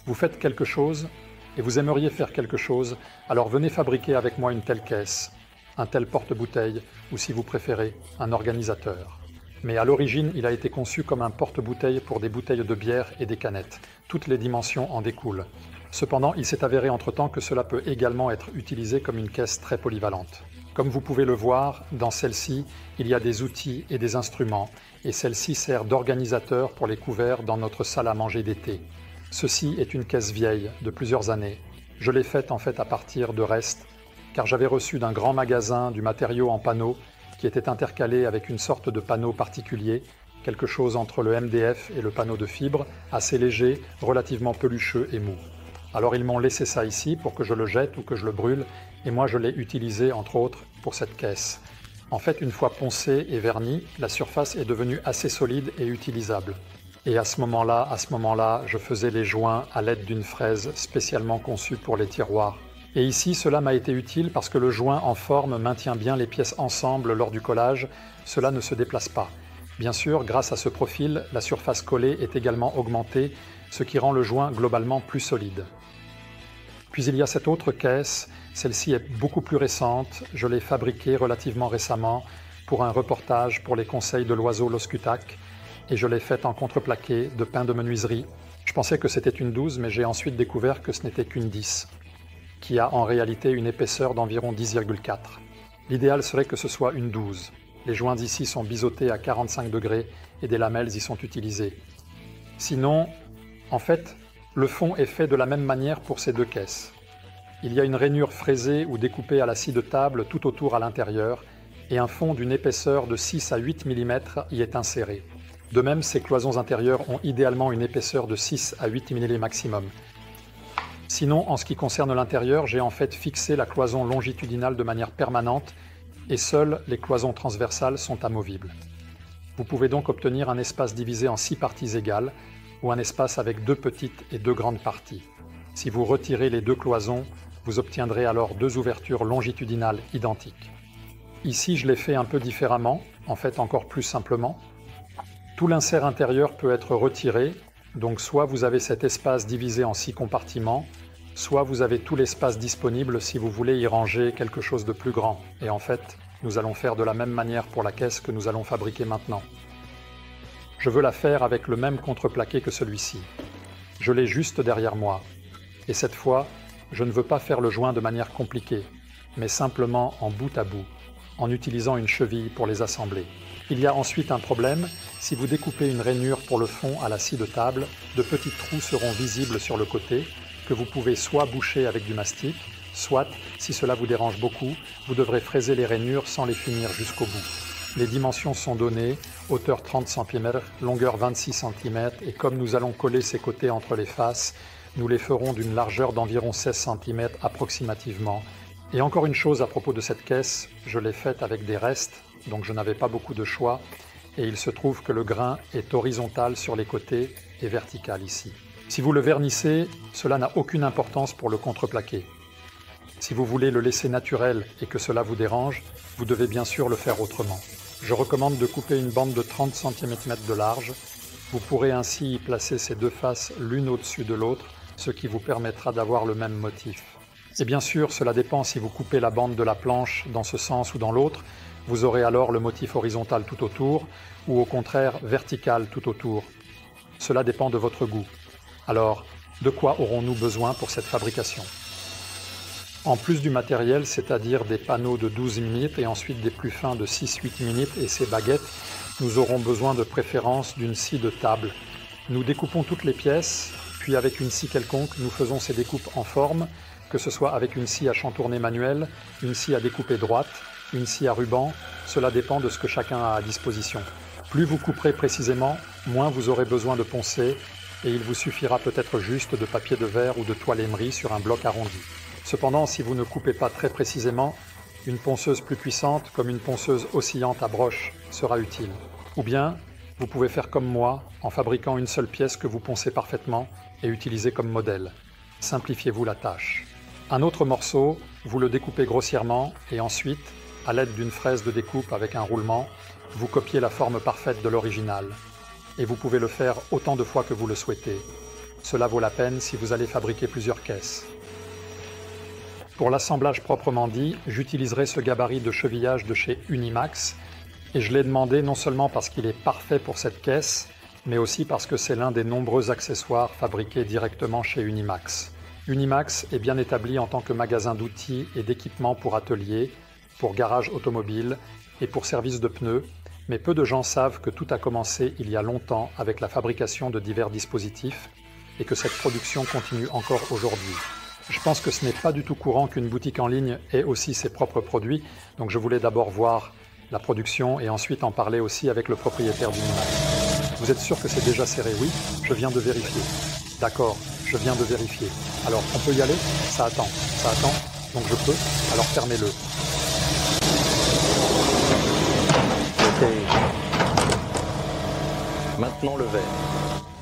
Vous faites quelque chose et vous aimeriez faire quelque chose, alors venez fabriquer avec moi une telle caisse, un tel porte-bouteille ou si vous préférez, un organisateur. Mais à l'origine, il a été conçu comme un porte-bouteille pour des bouteilles de bière et des canettes. Toutes les dimensions en découlent. Cependant, il s'est avéré entre-temps que cela peut également être utilisé comme une caisse très polyvalente. Comme vous pouvez le voir, dans celle-ci, il y a des outils et des instruments, et celle-ci sert d'organisateur pour les couverts dans notre salle à manger d'été. Ceci est une caisse vieille, de plusieurs années. Je l'ai faite en fait à partir de restes, car j'avais reçu d'un grand magasin du matériau en panneau qui était intercalé avec une sorte de panneau particulier, quelque chose entre le MDF et le panneau de fibre, assez léger, relativement pelucheux et mou. Alors ils m'ont laissé ça ici pour que je le jette ou que je le brûle, et moi je l'ai utilisé entre autres pour cette caisse. En fait, une fois poncée et vernie, la surface est devenue assez solide et utilisable. Et à ce moment-là, je faisais les joints à l'aide d'une fraise spécialement conçue pour les tiroirs. Et ici, cela m'a été utile parce que le joint en forme maintient bien les pièces ensemble lors du collage, cela ne se déplace pas. Bien sûr, grâce à ce profil, la surface collée est également augmentée, ce qui rend le joint globalement plus solide. Puis il y a cette autre caisse, celle-ci est beaucoup plus récente, je l'ai fabriquée relativement récemment pour un reportage pour les conseils de l'oiseau Loscutak, et je l'ai faite en contreplaqué de pain de menuiserie. Je pensais que c'était une 12, mais j'ai ensuite découvert que ce n'était qu'une 10, qui a en réalité une épaisseur d'environ 10,4. L'idéal serait que ce soit une 12. Les joints ici sont biseautés à 45 degrés et des lamelles y sont utilisées. Sinon, en fait, le fond est fait de la même manière pour ces deux caisses. Il y a une rainure fraisée ou découpée à la scie de table tout autour à l'intérieur et un fond d'une épaisseur de 6 à 8 mm y est inséré. De même, ces cloisons intérieures ont idéalement une épaisseur de 6 à 8 mm maximum. Sinon, en ce qui concerne l'intérieur, j'ai en fait fixé la cloison longitudinale de manière permanente et seules les cloisons transversales sont amovibles. Vous pouvez donc obtenir un espace divisé en 6 parties égales ou un espace avec 2 petites et 2 grandes parties. Si vous retirez les 2 cloisons, vous obtiendrez alors 2 ouvertures longitudinales identiques. Ici, je l'ai fait un peu différemment, en fait encore plus simplement. Tout l'insert intérieur peut être retiré, donc soit vous avez cet espace divisé en 6 compartiments, soit vous avez tout l'espace disponible si vous voulez y ranger quelque chose de plus grand. Et en fait, nous allons faire de la même manière pour la caisse que nous allons fabriquer maintenant. Je veux la faire avec le même contreplaqué que celui-ci. Je l'ai juste derrière moi. Et cette fois, je ne veux pas faire le joint de manière compliquée, mais simplement en bout à bout, en utilisant une cheville pour les assembler. Il y a ensuite un problème, si vous découpez une rainure pour le fond à la scie de table, de petits trous seront visibles sur le côté, que vous pouvez soit boucher avec du mastic, soit, si cela vous dérange beaucoup, vous devrez fraiser les rainures sans les finir jusqu'au bout. Les dimensions sont données, hauteur 30 cm, longueur 26 cm, et comme nous allons coller ces côtés entre les faces, nous les ferons d'une largeur d'environ 16 cm approximativement. Et encore une chose à propos de cette caisse, je l'ai faite avec des restes, donc je n'avais pas beaucoup de choix, et il se trouve que le grain est horizontal sur les côtés et vertical ici. Si vous le vernissez, cela n'a aucune importance pour le contreplaqué. Si vous voulez le laisser naturel et que cela vous dérange, vous devez bien sûr le faire autrement. Je recommande de couper une bande de 30 cm de large. Vous pourrez ainsi y placer ces 2 faces l'une au-dessus de l'autre, ce qui vous permettra d'avoir le même motif. Et bien sûr, cela dépend si vous coupez la bande de la planche dans ce sens ou dans l'autre, vous aurez alors le motif horizontal tout autour, ou au contraire vertical tout autour. Cela dépend de votre goût. Alors, de quoi aurons-nous besoin pour cette fabrication? En plus du matériel, c'est-à-dire des panneaux de 12 mm et ensuite des plus fins de 6-8 mm et ces baguettes, nous aurons besoin de préférence d'une scie de table. Nous découpons toutes les pièces, puis avec une scie quelconque, nous faisons ces découpes en forme, que ce soit avec une scie à chantourner manuelle, une scie à découper droite, une scie à ruban, cela dépend de ce que chacun a à disposition. Plus vous couperez précisément, moins vous aurez besoin de poncer, et il vous suffira peut-être juste de papier de verre ou de toile émerie sur un bloc arrondi. Cependant, si vous ne coupez pas très précisément, une ponceuse plus puissante, comme une ponceuse oscillante à broche, sera utile. Ou bien, vous pouvez faire comme moi, en fabriquant une seule pièce que vous poncez parfaitement et utilisez comme modèle. Simplifiez-vous la tâche. Un autre morceau, vous le découpez grossièrement et ensuite, à l'aide d'une fraise de découpe avec un roulement, vous copiez la forme parfaite de l'original. Et vous pouvez le faire autant de fois que vous le souhaitez. cela vaut la peine si vous allez fabriquer plusieurs caisses. Pour l'assemblage proprement dit, j'utiliserai ce gabarit de chevillage de chez Unimax et je l'ai demandé non seulement parce qu'il est parfait pour cette caisse, mais aussi parce que c'est l'un des nombreux accessoires fabriqués directement chez Unimax. Unimax est bien établi en tant que magasin d'outils et d'équipements pour ateliers, pour garage automobile et pour service de pneus, mais peu de gens savent que tout a commencé il y a longtemps avec la fabrication de divers dispositifs et que cette production continue encore aujourd'hui. Je pense que ce n'est pas du tout courant qu'une boutique en ligne ait aussi ses propres produits, donc je voulais d'abord voir la production et ensuite en parler aussi avec le propriétaire d'Unimax. Vous êtes sûr que c'est déjà serré? Oui, je viens de vérifier. D'accord, je viens de vérifier. Alors, on peut y aller? Ça attend, donc je peux, alors fermez-le. Ok. Maintenant le verre.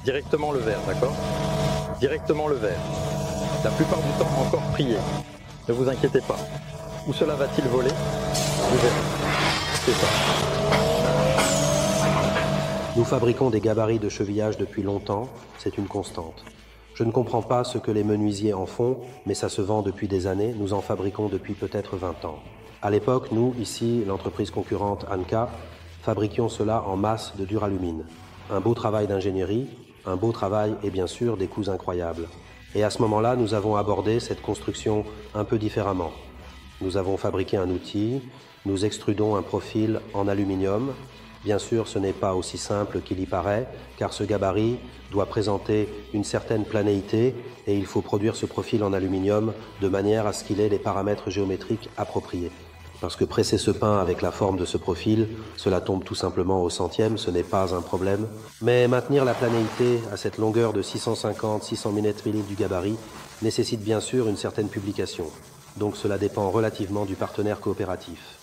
Directement le verre, d'accord? Directement le verre. La plupart du temps encore prier. Ne vous inquiétez pas. Où cela va-t-il voler? Vous verrez. C'est ça. Nous fabriquons des gabarits de chevillage depuis longtemps, c'est une constante. Je ne comprends pas ce que les menuisiers en font, mais ça se vend depuis des années, nous en fabriquons depuis peut-être 20 ans. À l'époque, nous, ici, l'entreprise concurrente Anka, fabriquions cela en masse de duralumine. Un beau travail d'ingénierie, un beau travail et bien sûr des coûts incroyables. Et à ce moment-là, nous avons abordé cette construction un peu différemment. Nous avons fabriqué un outil, nous extrudons un profil en aluminium. Bien sûr, ce n'est pas aussi simple qu'il y paraît, car ce gabarit doit présenter une certaine planéité et il faut produire ce profil en aluminium de manière à ce qu'il ait les paramètres géométriques appropriés. Parce que presser ce pain avec la forme de ce profil, cela tombe tout simplement au centième, ce n'est pas un problème. Mais maintenir la planéité à cette longueur de 650-600 mm du gabarit nécessite bien sûr une certaine publication. Donc cela dépend relativement du partenaire coopératif.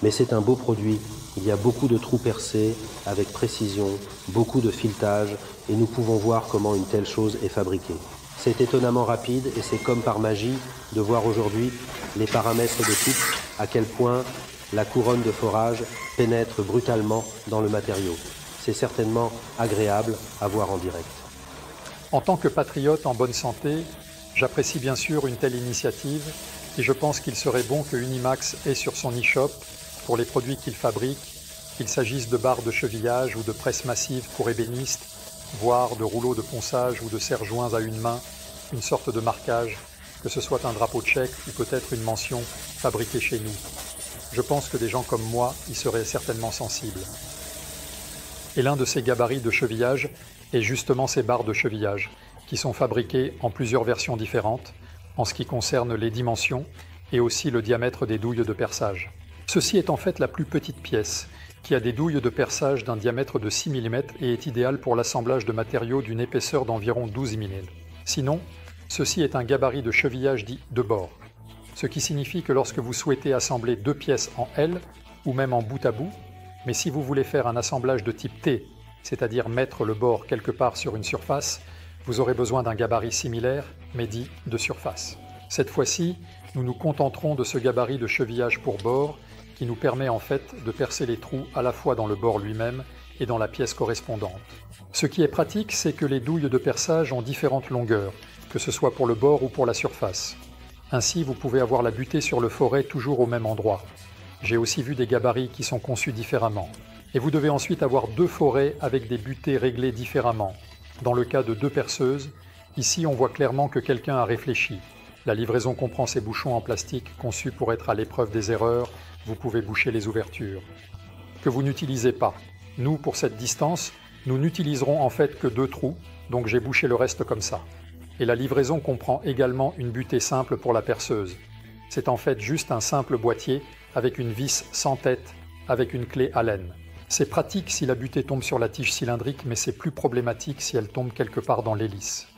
Mais c'est un beau produit, il y a beaucoup de trous percés, avec précision, beaucoup de filetage, et nous pouvons voir comment une telle chose est fabriquée. C'est étonnamment rapide et c'est comme par magie de voir aujourd'hui les paramètres de coupe, à quel point la couronne de forage pénètre brutalement dans le matériau. C'est certainement agréable à voir en direct. En tant que patriote en bonne santé, j'apprécie bien sûr une telle initiative et je pense qu'il serait bon que Unimax ait sur son e-shop, pour les produits qu'il fabrique, qu'il s'agisse de barres de chevillage ou de presses massives pour ébénistes, voire de rouleaux de ponçage ou de serre-joints à une main, une sorte de marquage, que ce soit un drapeau tchèque ou peut-être une mention « fabriquée chez nous ». Je pense que des gens comme moi y seraient certainement sensibles. Et l'un de ces gabarits de chevillage est justement ces barres de chevillage, qui sont fabriquées en plusieurs versions différentes, en ce qui concerne les dimensions et aussi le diamètre des douilles de perçage. Ceci est en fait la plus petite pièce, qui a des douilles de perçage d'un diamètre de 6 mm et est idéale pour l'assemblage de matériaux d'une épaisseur d'environ 12 mm. Sinon, ceci est un gabarit de chevillage dit de bord, ce qui signifie que lorsque vous souhaitez assembler deux pièces en L, ou même en bout à bout, mais si vous voulez faire un assemblage de type T, c'est-à-dire mettre le bord quelque part sur une surface, vous aurez besoin d'un gabarit similaire, mais dit de surface. Cette fois-ci, nous nous contenterons de ce gabarit de chevillage pour bord, qui nous permet en fait de percer les trous à la fois dans le bord lui-même et dans la pièce correspondante. Ce qui est pratique, c'est que les douilles de perçage ont différentes longueurs, que ce soit pour le bord ou pour la surface. Ainsi, vous pouvez avoir la butée sur le foret toujours au même endroit. J'ai aussi vu des gabarits qui sont conçus différemment. Et vous devez ensuite avoir deux forets avec des butées réglées différemment. Dans le cas de deux perceuses, ici on voit clairement que quelqu'un a réfléchi. La livraison comprend ces bouchons en plastique conçus pour être à l'épreuve des erreurs. Vous pouvez boucher les ouvertures. Que vous n'utilisez pas. Nous, pour cette distance, nous n'utiliserons en fait que deux trous, donc j'ai bouché le reste comme ça. Et la livraison comprend également une butée simple pour la perceuse. C'est en fait juste un simple boîtier avec une vis sans tête, avec une clé Allen. C'est pratique si la butée tombe sur la tige cylindrique, mais c'est plus problématique si elle tombe quelque part dans l'hélice.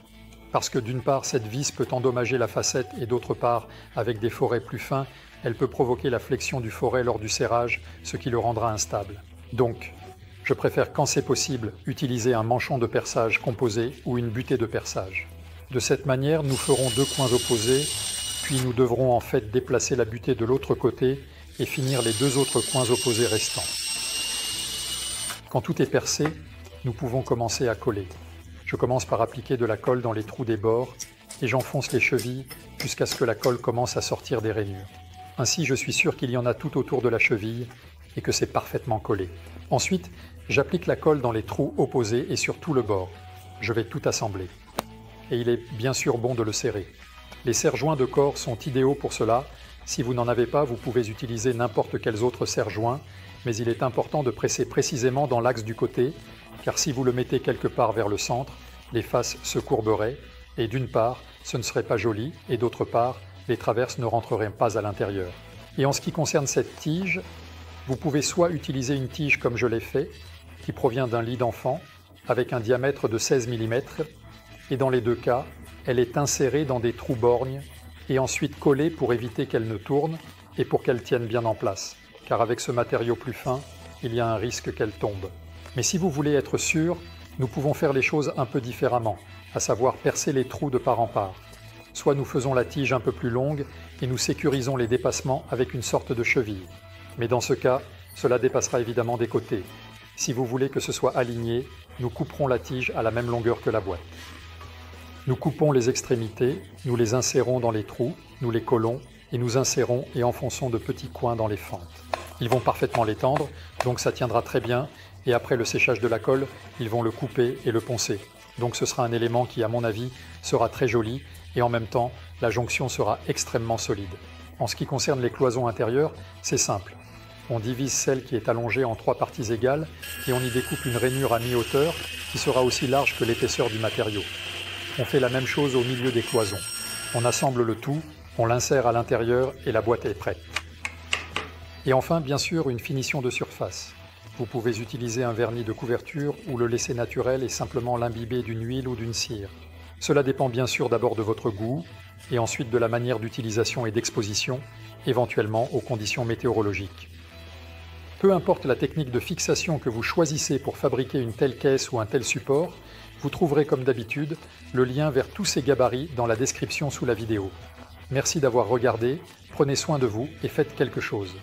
Parce que d'une part, cette vis peut endommager la facette et d'autre part, avec des forets plus fins, elle peut provoquer la flexion du foret lors du serrage, ce qui le rendra instable. Donc, je préfère quand c'est possible utiliser un manchon de perçage composé ou une butée de perçage. De cette manière, nous ferons deux coins opposés, puis nous devrons en fait déplacer la butée de l'autre côté et finir les deux autres coins opposés restants. Quand tout est percé, nous pouvons commencer à coller. Je commence par appliquer de la colle dans les trous des bords et j'enfonce les chevilles jusqu'à ce que la colle commence à sortir des rainures. Ainsi, je suis sûr qu'il y en a tout autour de la cheville et que c'est parfaitement collé. Ensuite, j'applique la colle dans les trous opposés et sur tout le bord. Je vais tout assembler. Et il est bien sûr bon de le serrer. Les serre-joints de corps sont idéaux pour cela. Si vous n'en avez pas, vous pouvez utiliser n'importe quels autres serre-joints, mais il est important de presser précisément dans l'axe du côté, car si vous le mettez quelque part vers le centre, les faces se courberaient, et d'une part, ce ne serait pas joli, et d'autre part, les traverses ne rentreraient pas à l'intérieur. Et en ce qui concerne cette tige, vous pouvez soit utiliser une tige comme je l'ai fait, qui provient d'un lit d'enfant, avec un diamètre de 16 mm, et dans les deux cas, elle est insérée dans des trous borgnes, et ensuite collée pour éviter qu'elle ne tourne, et pour qu'elle tienne bien en place, car avec ce matériau plus fin, il y a un risque qu'elle tombe. Mais si vous voulez être sûr, nous pouvons faire les choses un peu différemment, à savoir percer les trous de part en part. Soit nous faisons la tige un peu plus longue et nous sécurisons les dépassements avec une sorte de cheville. Mais dans ce cas, cela dépassera évidemment des côtés. Si vous voulez que ce soit aligné, nous couperons la tige à la même longueur que la boîte. Nous coupons les extrémités, nous les insérons dans les trous, nous les collons et nous insérons et enfonçons de petits coins dans les fentes. Ils vont parfaitement l'étendre, donc ça tiendra très bien, et après le séchage de la colle, ils vont le couper et le poncer. Donc ce sera un élément qui, à mon avis, sera très joli, et en même temps, la jonction sera extrêmement solide. En ce qui concerne les cloisons intérieures, c'est simple. On divise celle qui est allongée en 3 parties égales, et on y découpe une rainure à mi-hauteur, qui sera aussi large que l'épaisseur du matériau. On fait la même chose au milieu des cloisons. On assemble le tout, on l'insère à l'intérieur, et la boîte est prête. Et enfin, bien sûr, une finition de surface. Vous pouvez utiliser un vernis de couverture ou le laisser naturel et simplement l'imbiber d'une huile ou d'une cire. Cela dépend bien sûr d'abord de votre goût et ensuite de la manière d'utilisation et d'exposition, éventuellement aux conditions météorologiques. Peu importe la technique de fixation que vous choisissez pour fabriquer une telle caisse ou un tel support, vous trouverez comme d'habitude le lien vers tous ces gabarits dans la description sous la vidéo. Merci d'avoir regardé, prenez soin de vous et faites quelque chose.